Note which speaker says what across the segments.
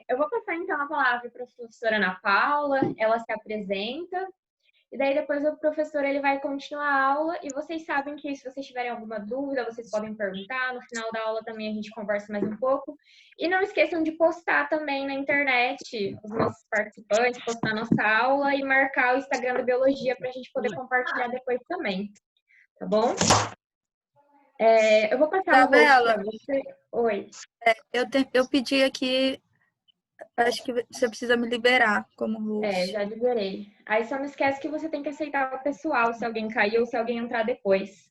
Speaker 1: Eu vou passar então a palavra para a professora Ana Paula, ela se apresenta, e daí depois o professor ele vai continuar a aula, e vocês sabem que se vocês tiverem alguma dúvida, vocês podem perguntar, no final da aula também a gente conversa mais um pouco. E não esqueçam de postar também na internet os nossos participantes, postar nossa aula e marcar o Instagram da Biologia para a gente poder compartilhar depois também, tá bom? Eu vou passar o host
Speaker 2: Isabela,
Speaker 1: para você. Oi.
Speaker 2: eu pedi aqui, acho que você precisa me liberar como host.
Speaker 1: Já liberei. Aí só não esquece que você tem que aceitar o pessoal, se alguém cair ou se alguém entrar depois.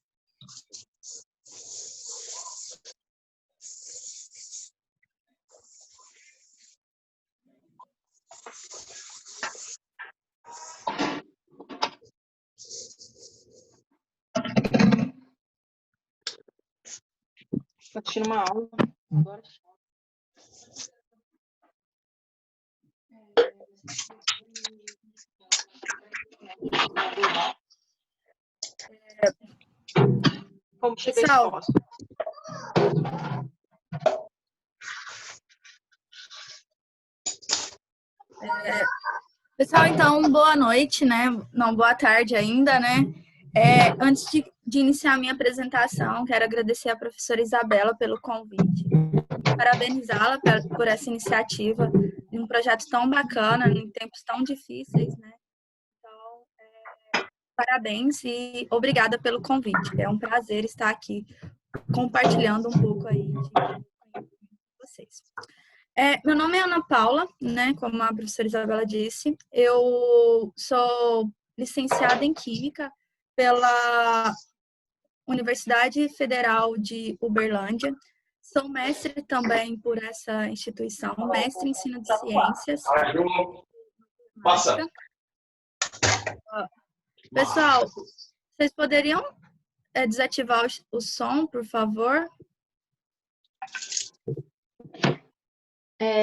Speaker 3: Tô assistindo uma aula agora. Combustíveis fósseis.
Speaker 2: Pessoal, então, boa noite, né? Não, boa tarde ainda, né? Antes de iniciar a minha apresentação, quero agradecer à professora Isabela pelo convite, parabenizá-la por essa iniciativa de um projeto tão bacana, em tempos tão difíceis, né? Então, parabéns e obrigada pelo convite. É um prazer estar aqui compartilhando um pouco aí de conhecimento com vocês. Meu nome é Ana Paula, né? Como a professora Isabela disse, eu sou licenciada em Química pela Universidade Federal de Uberlândia. Sou mestre também por essa instituição, mestre em ensino de ciências.
Speaker 4: Passa.
Speaker 2: Pessoal, vocês poderiam desativar o som, por favor?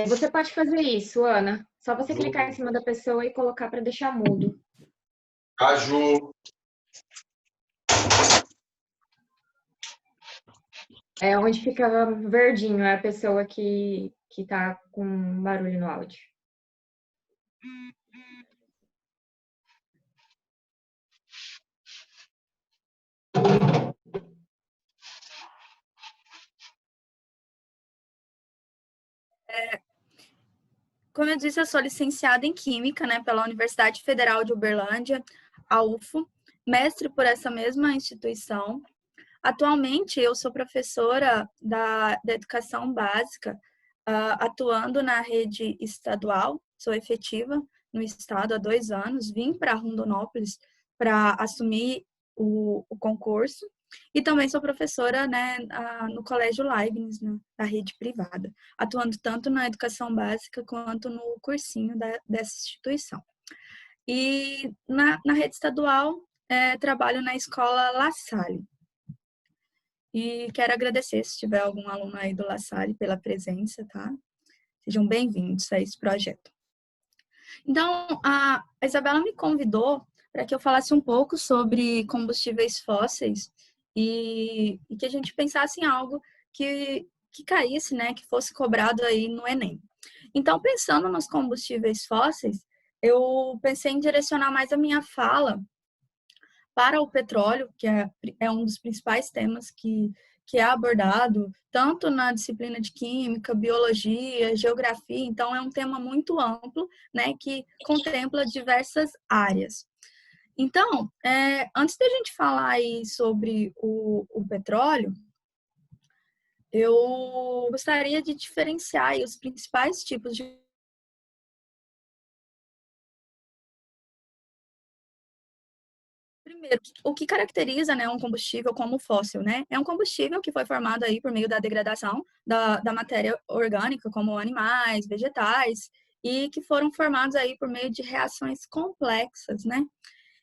Speaker 1: Você pode fazer isso, Ana. Só você clicar em cima da pessoa e colocar para deixar mudo.
Speaker 4: Caju.
Speaker 1: Onde fica verdinho é a pessoa que tá com barulho no áudio.
Speaker 2: Como eu disse, eu sou licenciada em Química, né, pela Universidade Federal de Uberlândia, a UFO, mestre por essa mesma instituição. Atualmente, eu sou professora da educação básica, atuando na rede estadual, sou efetiva no estado há 2 anos, vim para Rondonópolis para assumir o concurso, e também sou professora, né, no Colégio Leibniz, na rede privada, atuando tanto na educação básica quanto no cursinho dessa instituição. E na rede estadual, trabalho na escola La Salle. E quero agradecer se tiver algum aluno aí do La Salle pela presença, tá? Sejam bem-vindos a esse projeto. Então, a Isabela me convidou para que eu falasse um pouco sobre combustíveis fósseis e que a gente pensasse em algo que caísse, né, que fosse cobrado aí no Enem. Então, pensando nos combustíveis fósseis, eu pensei em direcionar mais a minha fala para o petróleo, que é um dos principais temas que é abordado, tanto na disciplina de Química, Biologia, Geografia. Então, é um tema muito amplo, né, que contempla diversas áreas. Então, antes da gente falar aí sobre o petróleo, eu gostaria de diferenciar aí os principais tipos de primeiro, o que caracteriza, né, um combustível como fóssil, né? É um combustível que foi formado aí por meio da degradação da matéria orgânica, como animais, vegetais, e que foram formados aí por meio de reações complexas, né?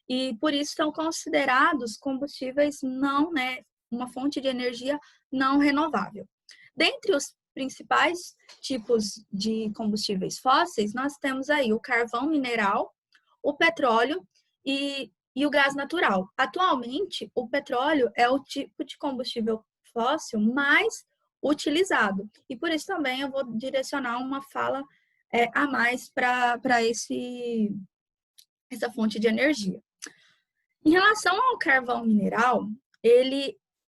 Speaker 2: E por isso são considerados combustíveis não, né, uma fonte de energia não renovável. Dentre os principais tipos de combustíveis fósseis, nós temos aí o carvão mineral, o petróleo e o gás natural. Atualmente, o petróleo é o tipo de combustível fóssil mais utilizado. E por isso também eu vou direcionar uma fala a mais para essa fonte de energia. Em relação ao carvão mineral,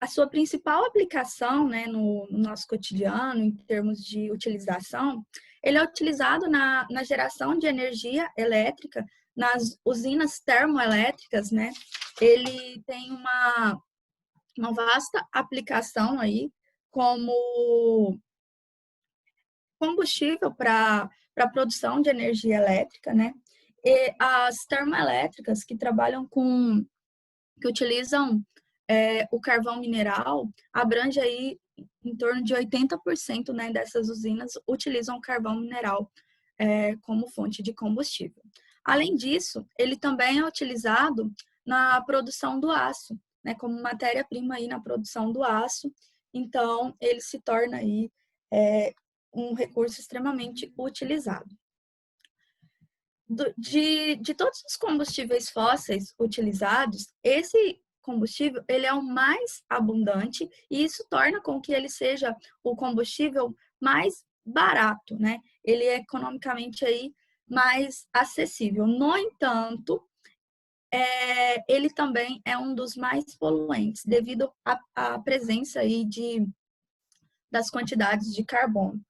Speaker 2: a sua principal aplicação, né, no nosso cotidiano, em termos de utilização, ele é utilizado na geração de energia elétrica, nas usinas termoelétricas, né? Ele tem uma vasta aplicação aí como combustível para a produção de energia elétrica, né? E as termoelétricas que utilizam o carvão mineral, abrange aí em torno de 80%, né, dessas usinas utilizam carvão mineral como fonte de combustível. Além disso, ele também é utilizado na produção do aço, né, como matéria-prima aí na produção do aço. Então, ele se torna aí um recurso extremamente utilizado. De todos os combustíveis fósseis utilizados, esse combustível ele é o mais abundante e isso torna com que ele seja o combustível mais barato, né? Ele é economicamente aí mais acessível. No entanto, ele também é um dos mais poluentes devido à presença aí das quantidades de carbono.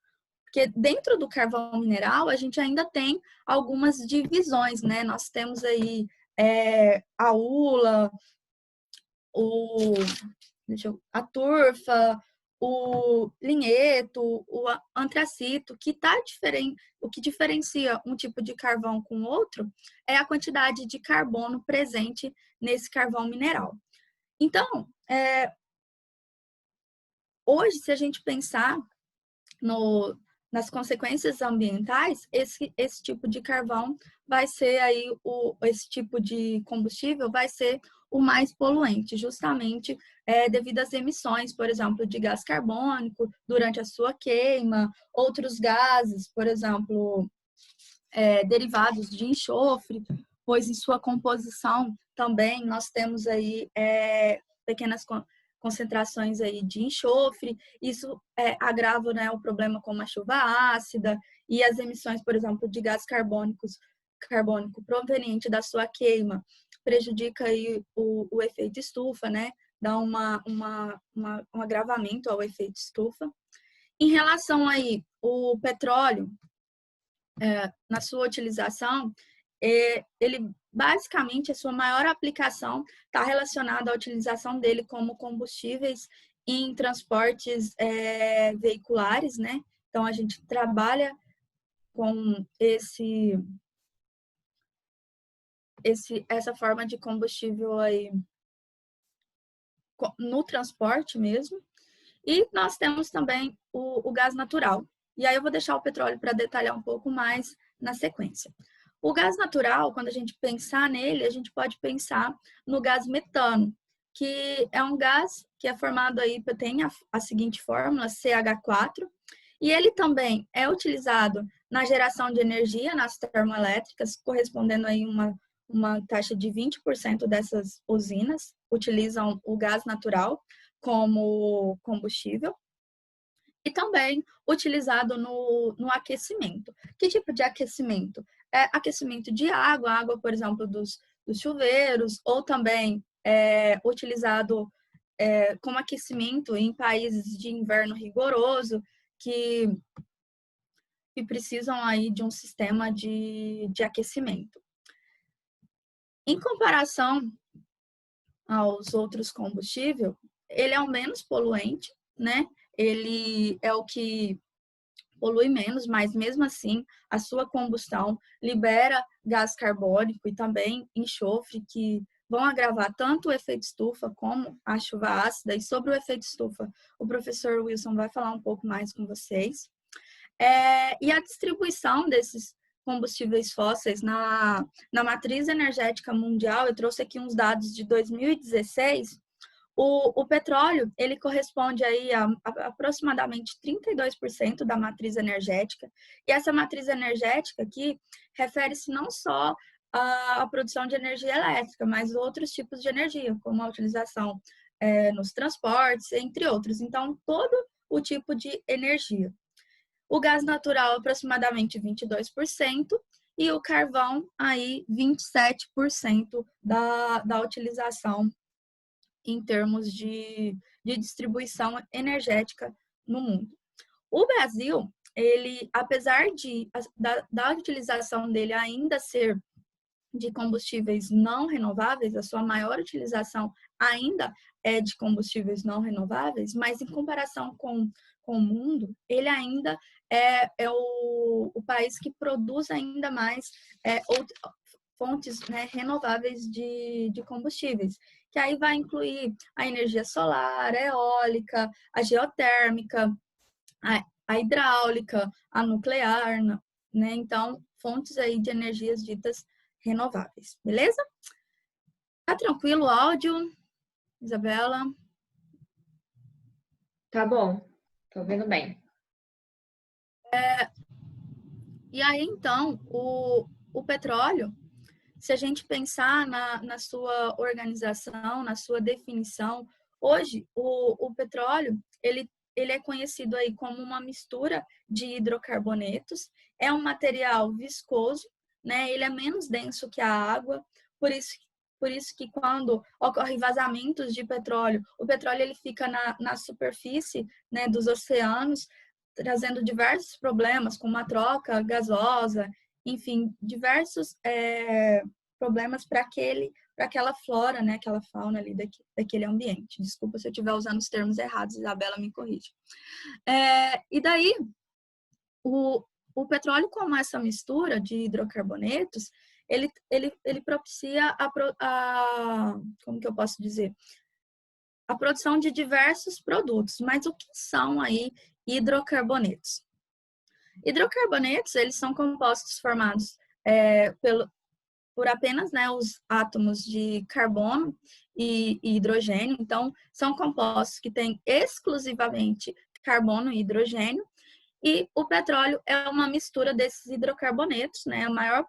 Speaker 2: Porque dentro do carvão mineral, a gente ainda tem algumas divisões, né? Nós temos aí a ula, a turfa, o linheto, o antracito, o que diferencia um tipo de carvão com o outro é a quantidade de carbono presente nesse carvão mineral. Então, hoje, se a gente pensar nas consequências ambientais, esse tipo de carvão vai ser aí, esse tipo de combustível vai ser o mais poluente, justamente devido às emissões, por exemplo, de gás carbônico durante a sua queima, outros gases, por exemplo, derivados de enxofre, pois em sua composição também nós temos aí pequenas concentrações aí de enxofre, isso agrava, né, o problema como a chuva ácida e as emissões, por exemplo, de gás carbônico proveniente da sua queima, prejudica aí o efeito estufa, né, dá um agravamento ao efeito estufa. Em relação aí o petróleo, na sua utilização, ele basicamente a sua maior aplicação está relacionada à utilização dele como combustíveis em transportes veiculares, né? Então a gente trabalha com essa forma de combustível aí no transporte mesmo. E nós temos também o gás natural. E aí eu vou deixar o petróleo para detalhar um pouco mais na sequência. O gás natural, quando a gente pensar nele, a gente pode pensar no gás metano, que é um gás que é formado aí, tem a seguinte fórmula, CH4, e ele também é utilizado na geração de energia nas termoelétricas, correspondendo aí uma taxa de 20% dessas usinas utilizam o gás natural como combustível. E também utilizado no aquecimento. Que tipo de aquecimento? Aquecimento de água, por exemplo, dos chuveiros, ou também utilizado como aquecimento em países de inverno rigoroso, que precisam aí de um sistema de aquecimento. Em comparação aos outros combustíveis, ele é o menos poluente, né? Ele é o que polui menos, mas mesmo assim a sua combustão libera gás carbônico e também enxofre, que vão agravar tanto o efeito estufa como a chuva ácida. E sobre o efeito estufa, o professor Wilson vai falar um pouco mais com vocês. E a distribuição desses combustíveis fósseis na matriz energética mundial, eu trouxe aqui uns dados de 2016, o petróleo, ele corresponde aí a aproximadamente 32% da matriz energética, e essa matriz energética aqui refere-se não só à produção de energia elétrica, mas outros tipos de energia, como a utilização nos transportes, entre outros. Então, todo o tipo de energia. O gás natural, aproximadamente 22%, e o carvão, aí 27% da utilização em termos de distribuição energética no mundo. O Brasil, ele, apesar da utilização dele ainda ser de combustíveis não renováveis, a sua maior utilização ainda é de combustíveis não renováveis, mas em comparação com o mundo, ele ainda é o país que produz ainda mais fontes, né, renováveis de combustíveis, que aí vai incluir a energia solar, a eólica, a geotérmica, a hidráulica, a nuclear, né? Então, fontes aí de energias ditas renováveis, beleza? Tá tranquilo o áudio, Isabela?
Speaker 1: Tá bom, tô ouvindo bem.
Speaker 2: E aí, então, o petróleo, se a gente pensar na sua organização, na sua definição, hoje o petróleo, ele é conhecido aí como uma mistura de hidrocarbonetos, é um material viscoso, né? Ele é menos denso que a água, por isso que quando ocorrem vazamentos de petróleo, o petróleo ele fica na superfície, né, dos oceanos, trazendo diversos problemas, como a troca gasosa, enfim, diversos problemas para aquela flora, né, aquela fauna ali daquele ambiente. Desculpa se eu estiver usando os termos errados, Isabela me corrige. E daí, o petróleo, como essa mistura de hidrocarbonetos, ele propicia como que eu posso dizer? A produção de diversos produtos. Mas o que são aí hidrocarbonetos? Hidrocarbonetos, eles são compostos formados por apenas, né, os átomos de carbono e hidrogênio. Então, são compostos que têm exclusivamente carbono e hidrogênio. E o petróleo é uma mistura desses hidrocarbonetos, né? A maior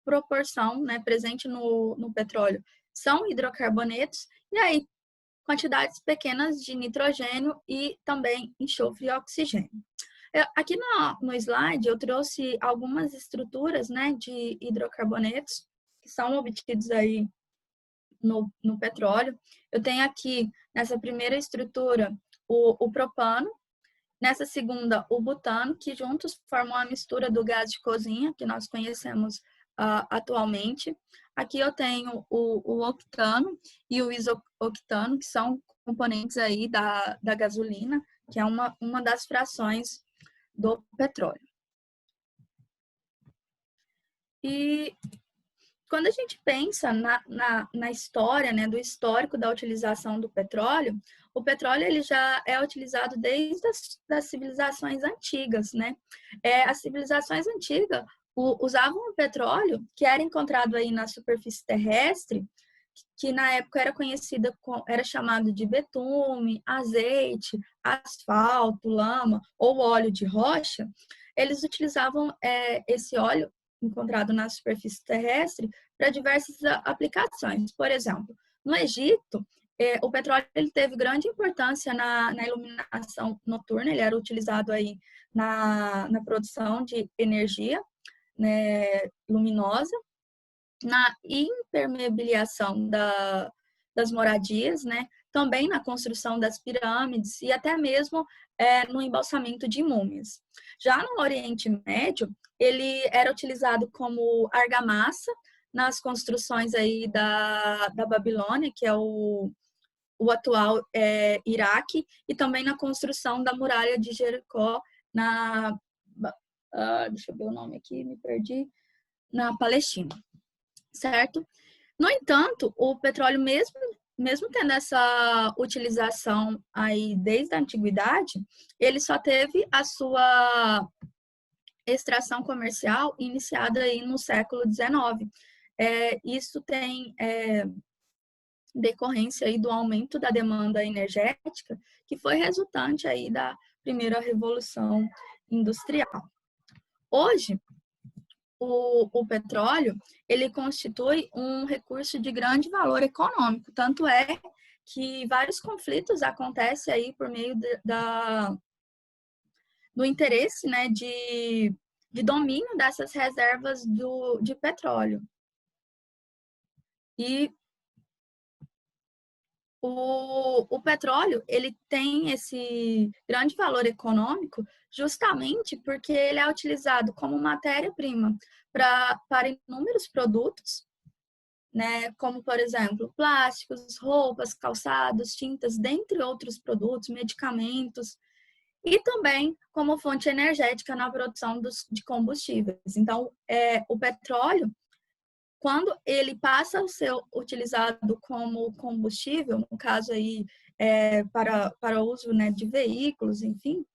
Speaker 2: proporção, né, presente no petróleo são hidrocarbonetos. E aí, quantidades pequenas de nitrogênio e também enxofre e oxigênio. Aqui no slide eu trouxe algumas estruturas, né, de hidrocarbonetos que são obtidos aí no petróleo. Eu tenho aqui, nessa primeira estrutura, o propano, nessa segunda, o butano, que juntos formam a mistura do gás de cozinha, que nós conhecemos atualmente. Aqui eu tenho o octano e o isoctano, que são componentes aí da gasolina, que é uma das frações do petróleo. E quando a gente pensa na história, né, do histórico da utilização do petróleo, o petróleo ele já é utilizado desde as civilizações antigas, né? As civilizações antigas usavam o petróleo, que era encontrado aí na superfície terrestre, que na época era chamado de betume, azeite, asfalto, lama ou óleo de rocha. Eles utilizavam esse óleo encontrado na superfície terrestre para diversas aplicações. Por exemplo, no Egito, o petróleo ele teve grande importância na iluminação noturna, ele era utilizado aí na produção de energia, né, luminosa, na impermeabilização das moradias, né, também na construção das pirâmides e até mesmo no embalsamento de múmias. Já no Oriente Médio, ele era utilizado como argamassa nas construções aí da Babilônia, que é o atual Iraque, e também na construção da muralha de Jericó, deixa eu ver o nome aqui, me perdi, na Palestina, certo? No entanto, o petróleo, mesmo tendo essa utilização aí desde a antiguidade, ele só teve a sua extração comercial iniciada aí no século XIX. Isso tem decorrência aí do aumento da demanda energética, que foi resultante aí da primeira revolução industrial. Hoje, o petróleo, ele constitui um recurso de grande valor econômico, tanto é que vários conflitos acontecem aí por meio no interesse, né, de domínio dessas reservas de petróleo. E o petróleo, ele tem esse grande valor econômico justamente porque ele é utilizado como matéria-prima para inúmeros produtos, né, como, por exemplo, plásticos, roupas, calçados, tintas, dentre outros produtos, medicamentos, e também como fonte energética na produção de combustíveis. Então, o petróleo, quando ele passa a ser utilizado como combustível, no caso aí para uso, né, de veículos, enfim,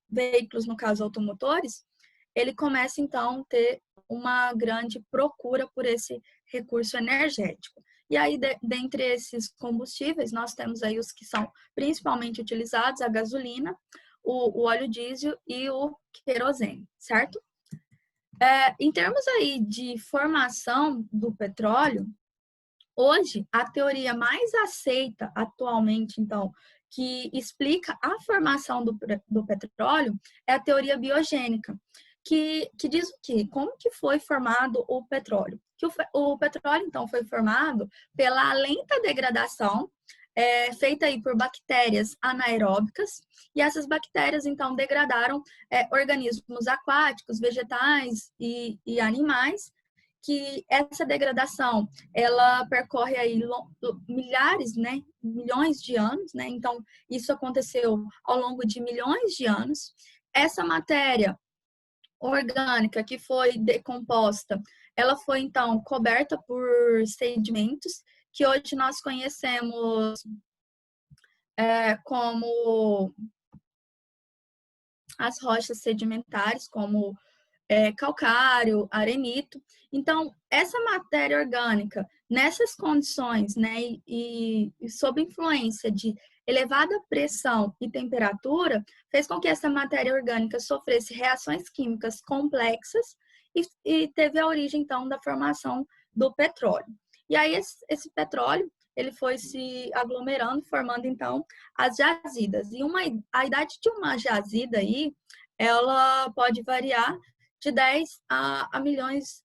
Speaker 2: veículos, no caso automotores, ele começa então a ter uma grande procura por esse recurso energético. E aí, dentre esses combustíveis, nós temos aí os que são principalmente utilizados, a gasolina, o óleo diesel e o querosene, certo? Em termos aí de formação do petróleo, hoje a teoria mais aceita atualmente, então, que explica a formação do petróleo é a teoria biogênica, que diz o quê? Como que foi formado o petróleo? Que o petróleo, então, foi formado pela lenta degradação feita aí por bactérias anaeróbicas, e essas bactérias, então, degradaram organismos aquáticos, vegetais e animais, que essa degradação, ela percorre aí milhares, né, milhões de anos, né? Então, isso aconteceu ao longo de milhões de anos. Essa matéria orgânica que foi decomposta, ela foi, então, coberta por sedimentos, que hoje nós conhecemos como as rochas sedimentares, como calcário, arenito. Então, essa matéria orgânica, nessas condições, né, e sob influência de elevada pressão e temperatura, fez com que essa matéria orgânica sofresse reações químicas complexas e teve a origem, então, da formação do petróleo. E aí, esse petróleo, ele foi se aglomerando, formando, então, as jazidas. E a idade de uma jazida aí, ela pode variar de 10 a milhões,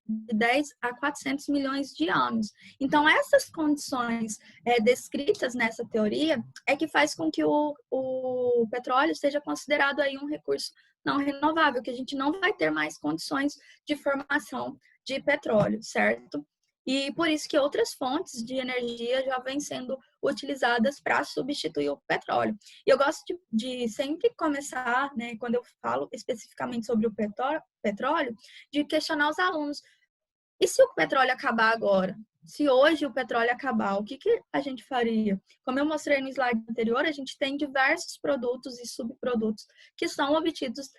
Speaker 2: de 10 a 400 milhões de anos. Então, essas condições descritas nessa teoria é que faz com que o petróleo seja considerado aí um recurso não renovável, que a gente não vai ter mais condições de formação de petróleo, certo? E por isso que outras fontes de energia já vêm sendo utilizadas para substituir o petróleo. E eu gosto de sempre começar, né, quando eu falo especificamente sobre o petróleo, de questionar os alunos. E se o petróleo acabar agora? Se hoje o petróleo acabar, o que a gente faria? Como eu mostrei no slide anterior, a gente tem diversos produtos e subprodutos que são obtidos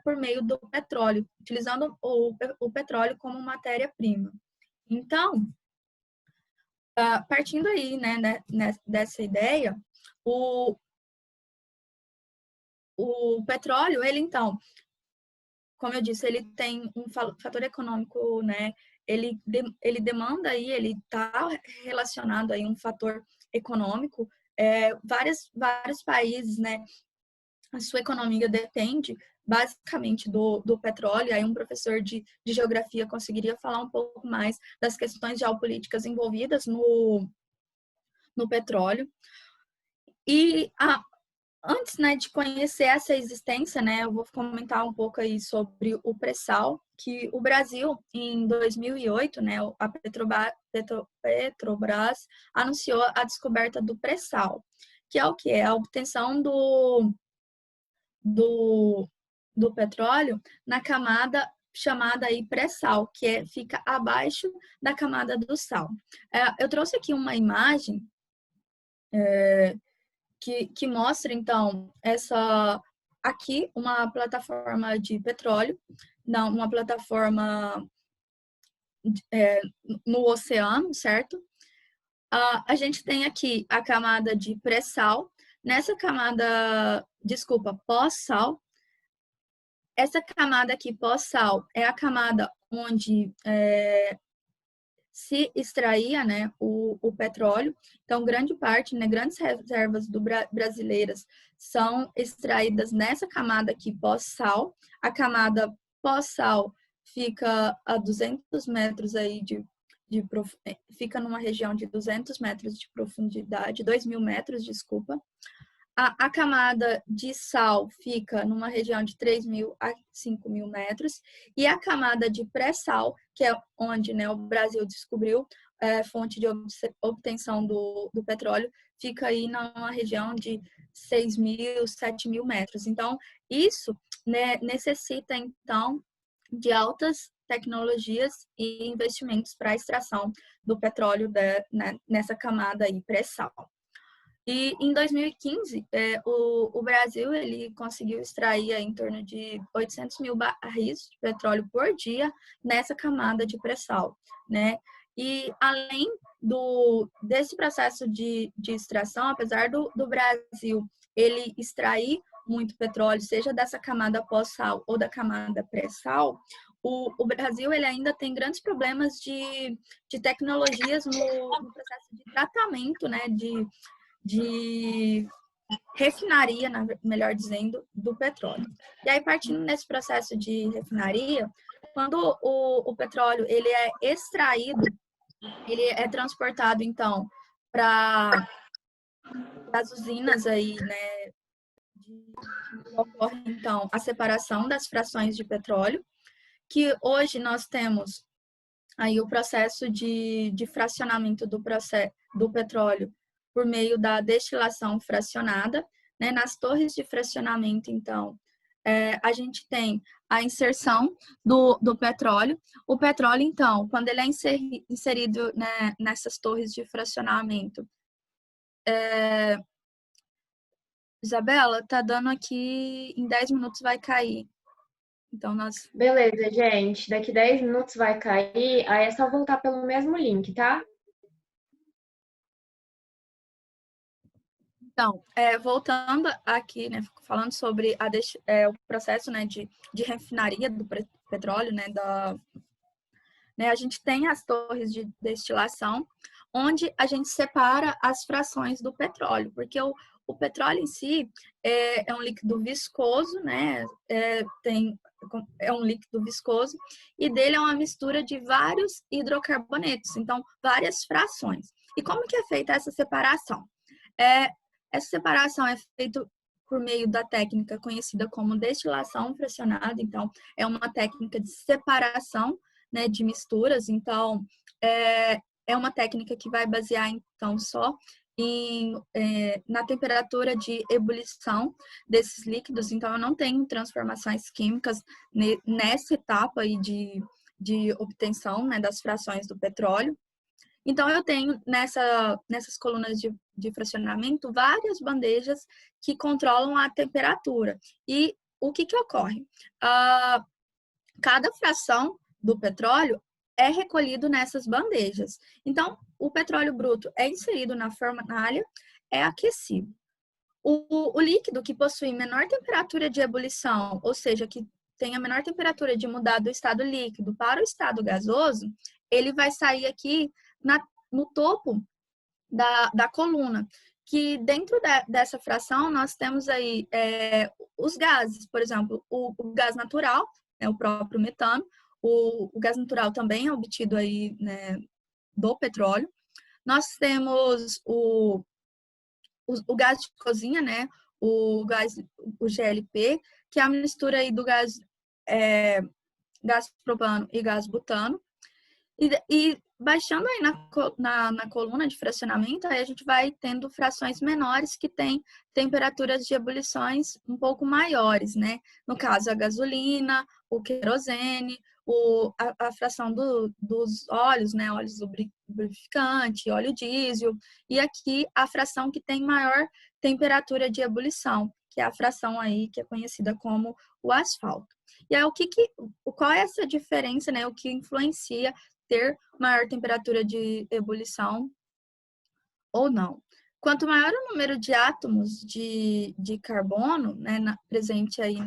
Speaker 2: por meio do petróleo, utilizando o petróleo como matéria-prima. Então, partindo aí, né, dessa ideia, o petróleo, ele então, como eu disse, ele tem um fator econômico, né? Ele demanda aí, ele está relacionado aí a um fator econômico. Vários países, né? A sua economia depende basicamente do petróleo. Aí um professor de geografia conseguiria falar um pouco mais das questões geopolíticas envolvidas no petróleo. E antes, né, de conhecer essa existência, né, eu vou comentar um pouco aí sobre o pré-sal, que o Brasil, em 2008, né, a Petrobras anunciou a descoberta do pré-sal, que é o quê? É a obtenção do petróleo na camada chamada aí pré-sal, que fica abaixo da camada do sal. Eu trouxe aqui uma imagem que mostra, então, aqui uma plataforma de petróleo, não, uma plataforma no oceano, certo? A gente tem aqui a camada de pré-sal. Nessa camada, desculpa, pós-sal, essa camada aqui, pós-sal, é a camada onde se extraía, né, o petróleo. Então, grande parte, né, grandes reservas brasileiras são extraídas nessa camada aqui pós-sal. A camada pós-sal fica a 200 metros aí fica numa região de 200 metros de profundidade, 2.000 metros, desculpa. A camada de sal fica numa região de 3.000 a 5.000 metros, e a camada de pré-sal, que é onde, né, o Brasil descobriu fonte de obtenção do petróleo, fica aí numa região de 6.000, 7.000 metros. Então, isso, né, necessita, então, de altas tecnologias e investimentos para a extração do petróleo nessa camada aí pré-sal. E em 2015, o Brasil ele conseguiu extrair em torno de 800 mil barris de petróleo por dia nessa camada de pré-sal, né? E além desse processo de extração, apesar do Brasil ele extrair muito petróleo, seja dessa camada pós-sal ou da camada pré-sal, o Brasil ele ainda tem grandes problemas de tecnologias no processo de tratamento, né? De refinaria, melhor dizendo, do petróleo. E aí, partindo nesse processo de refinaria, quando o petróleo ele é extraído, ele é transportado, então, para as usinas aí, né, ocorre, então, a separação das frações de petróleo, que hoje nós temos aí o processo de fracionamento do petróleo por meio da destilação fracionada, né? Nas torres de fracionamento, então, a gente tem a inserção do petróleo. O petróleo, então, quando ele é inserido, né, nessas torres de fracionamento, Isabela, tá dando aqui, em 10 minutos vai cair. Então,
Speaker 1: Beleza, gente. Daqui 10 minutos vai cair. Aí é só voltar pelo mesmo link, tá?
Speaker 2: Então, voltando aqui, né, falando sobre o processo, né, de refinaria do petróleo, né, a gente tem as torres de destilação, onde a gente separa as frações do petróleo, porque o petróleo em si é um líquido viscoso, né, é um líquido viscoso, e dele é uma mistura de vários hidrocarbonetos, então, várias frações. E como que é feita essa separação? Essa separação é feita por meio da técnica conhecida como destilação fracionada. Então, é uma técnica de separação, né, de misturas. Então, é uma técnica que vai basear, então, só na temperatura de ebulição desses líquidos. Então, eu não tenho transformações químicas nessa etapa aí de obtenção, né, das frações do petróleo. Então, eu tenho nessas colunas de fracionamento várias bandejas que controlam a temperatura. E o que ocorre? Cada fração do petróleo é recolhido nessas bandejas. Então, o petróleo bruto é inserido na fornalha, é aquecido. O líquido que possui menor temperatura de ebulição, ou seja, que tem a menor temperatura de mudar do estado líquido para o estado gasoso, ele vai sair aqui no topo da coluna, que dentro dessa fração nós temos aí os gases, por exemplo, o gás natural, né, o próprio metano, o gás natural também é obtido aí, né, do petróleo. Nós temos o gás de cozinha, né, o GLP, que é a mistura aí do gás propano e gás butano. E baixando aí na coluna de fracionamento, aí a gente vai tendo frações menores que têm temperaturas de ebulições um pouco maiores, né? No caso, a gasolina, o querosene, a fração dos óleos, né? Óleos lubrificante, óleo diesel. E aqui a fração que tem maior temperatura de ebulição, que é a fração aí que é conhecida como o asfalto. E aí, qual é essa diferença, né? O que influencia ter maior temperatura de ebulição ou não? Quanto maior o número de átomos de carbono, né, presente aí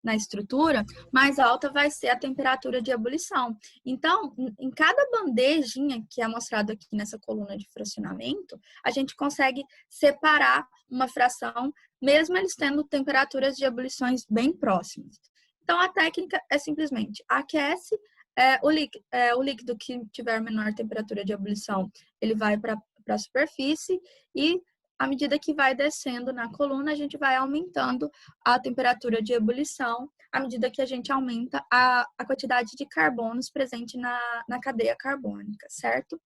Speaker 2: na estrutura, mais alta vai ser a temperatura de ebulição. Então, em cada bandejinha que é mostrado aqui nessa coluna de fracionamento, a gente consegue separar uma fração, mesmo eles tendo temperaturas de ebulições bem próximas. Então, a técnica é simplesmente aquece o líquido que tiver menor temperatura de ebulição, ele vai para a superfície e à medida que vai descendo na coluna, a gente vai aumentando a temperatura de ebulição, à medida que a gente aumenta a quantidade de carbonos presente na cadeia carbônica, certo?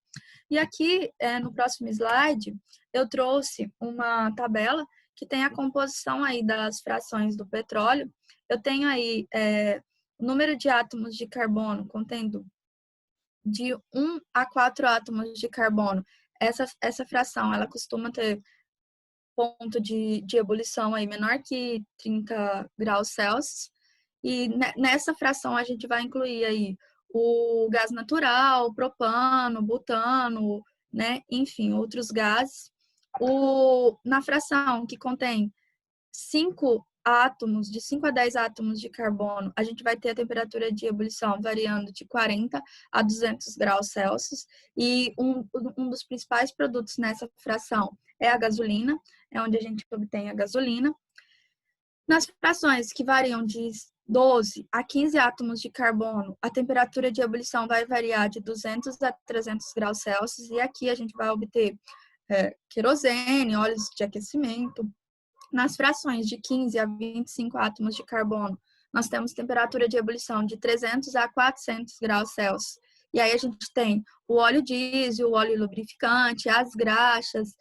Speaker 2: E aqui, no próximo slide, eu trouxe uma tabela que tem a composição aí das frações do petróleo. Eu tenho aí o número de átomos de carbono contendo de 1 a 4 átomos de carbono. Essa fração, ela costuma ter ponto de ebulição aí menor que 30 graus Celsius. E nessa fração a gente vai incluir aí o gás natural, propano, butano, né? Enfim, outros gases. Na fração que contém 5 átomos, de 5 a 10 átomos de carbono, a gente vai ter a temperatura de ebulição variando de 40 a 200 graus Celsius. E um dos principais produtos nessa fração é a gasolina, é onde a gente obtém a gasolina. Nas frações que variam de 12 a 15 átomos de carbono, a temperatura de ebulição vai variar de 200 a 300 graus Celsius. E aqui a gente vai obter querosene, óleos de aquecimento. Nas frações de 15 a 25 átomos de carbono, nós temos temperatura de ebulição de 300 a 400 graus Celsius. E aí a gente tem o óleo diesel, o óleo lubrificante, as graxas,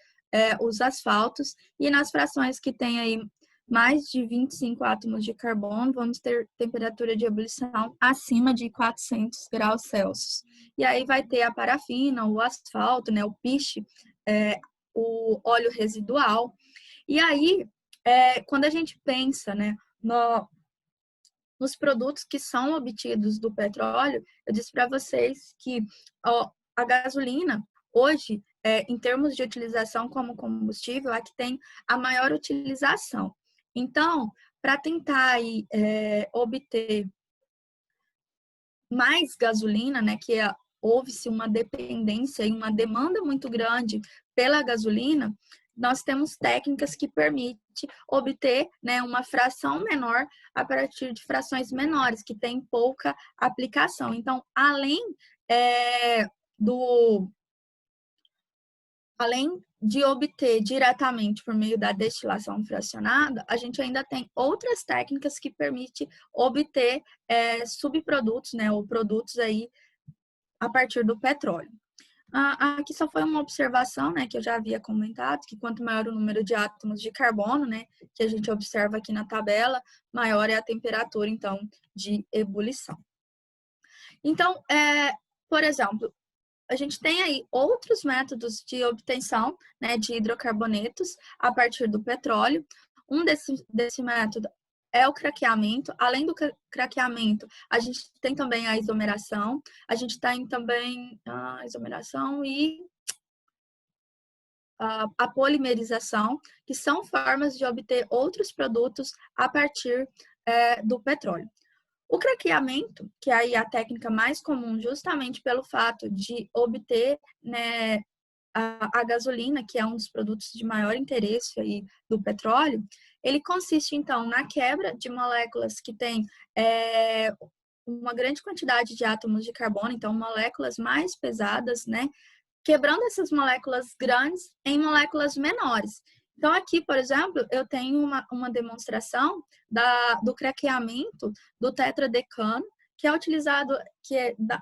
Speaker 2: os asfaltos. E nas frações que tem aí mais de 25 átomos de carbono, vamos ter temperatura de ebulição acima de 400 graus Celsius. E aí vai ter a parafina, o asfalto, né, o piche, o óleo residual. E aí, quando a gente pensa, né, nos produtos que são obtidos do petróleo, eu disse para vocês que a gasolina, hoje, em termos de utilização como combustível, é a que tem a maior utilização. Então, para tentar aí, obter mais gasolina, né, que houve-se uma dependência e uma demanda muito grande pela gasolina, nós temos técnicas que permitem obter, né, uma fração menor a partir de frações menores, que tem pouca aplicação. Então, além de obter diretamente por meio da destilação fracionada, a gente ainda tem outras técnicas que permitem obter subprodutos, né, ou produtos aí a partir do petróleo. Aqui só foi uma observação, né, que eu já havia comentado, que quanto maior o número de átomos de carbono, né, que a gente observa aqui na tabela, maior é a temperatura, então, de ebulição. Então, por exemplo, a gente tem aí outros métodos de obtenção, né, de hidrocarbonetos a partir do petróleo. Um desse método é o craqueamento. Além do craqueamento, a gente tem também a isomeração. A gente tem também a isomeração e a polimerização, que são formas de obter outros produtos a partir do petróleo. O craqueamento, que aí é a técnica mais comum, justamente pelo fato de obter, né, a gasolina, que é um dos produtos de maior interesse aí do petróleo, ele consiste, então, na quebra de moléculas que têm uma grande quantidade de átomos de carbono, então, moléculas mais pesadas, né, quebrando essas moléculas grandes em moléculas menores. Então, aqui, por exemplo, eu tenho uma demonstração do craqueamento do tetradecano, que é utilizado,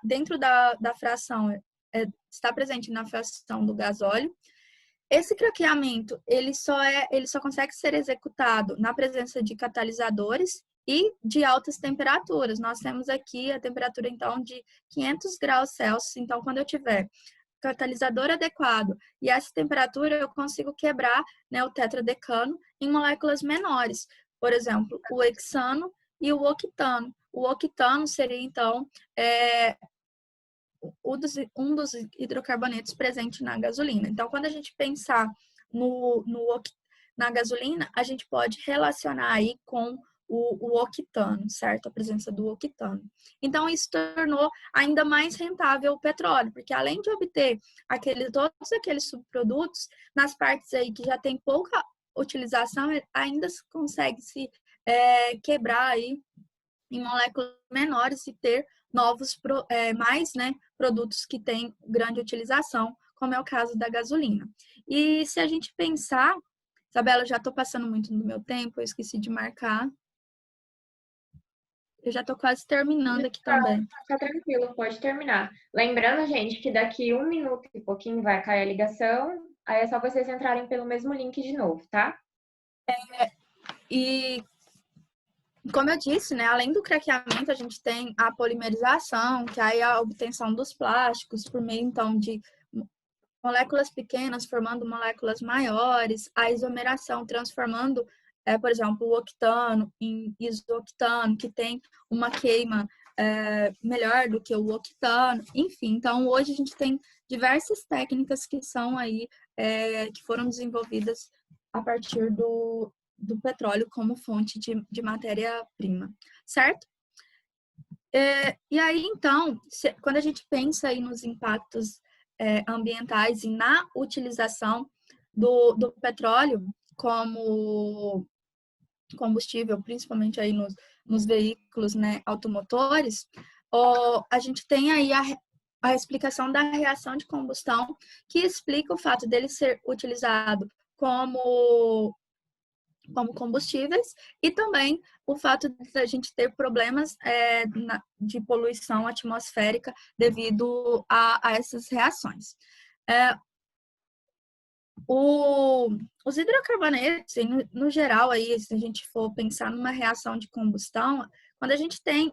Speaker 2: dentro da fração, está presente na fração do gasóleo. Esse craqueamento, ele só consegue ser executado na presença de catalisadores e de altas temperaturas. Nós temos aqui a temperatura, então, de 500 graus Celsius. Então, quando eu tiver catalisador adequado e essa temperatura, eu consigo quebrar, né, o tetradecano em moléculas menores. Por exemplo, o hexano e o octano. O octano seria, então, um dos hidrocarbonetos presente na gasolina. Então, quando a gente pensar na gasolina, a gente pode relacionar aí com o octano, certo? A presença do octano. Então, isso tornou ainda mais rentável o petróleo, porque além de obter todos aqueles subprodutos, nas partes aí que já tem pouca utilização, ainda consegue se quebrar aí em moléculas menores e ter mais, né, produtos que têm grande utilização, como é o caso da gasolina. E se a gente pensar, Isabela, eu já estou passando muito do meu tempo, eu esqueci de marcar. Eu já estou quase terminando aqui também.
Speaker 1: Fica tranquilo, pode terminar. Lembrando, gente, que daqui 1 minuto e pouquinho vai cair a ligação, aí é só vocês entrarem pelo mesmo link de novo, tá?
Speaker 2: E, como eu disse, né, além do craqueamento, a gente tem a polimerização, que aí é a obtenção dos plásticos por meio, então, de moléculas pequenas formando moléculas maiores, a isomeração transformando, por exemplo, o octano em isoctano, que tem uma queima melhor do que o octano, enfim. Então, hoje a gente tem diversas técnicas que são aí, que foram desenvolvidas a partir do petróleo como fonte de matéria-prima, certo? E aí, então, quando a gente pensa aí nos impactos ambientais e na utilização do petróleo como combustível, principalmente aí nos veículos, né, automotores, a gente tem aí a explicação da reação de combustão, que explica o fato dele ser utilizado como combustíveis e também o fato de a gente ter problemas de poluição atmosférica devido a essas reações. Os hidrocarbonetos, no geral, aí, se a gente for pensar numa reação de combustão, quando a gente tem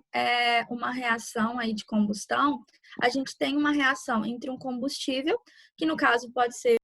Speaker 2: uma reação aí de combustão, a gente tem uma reação entre um combustível, que no caso pode ser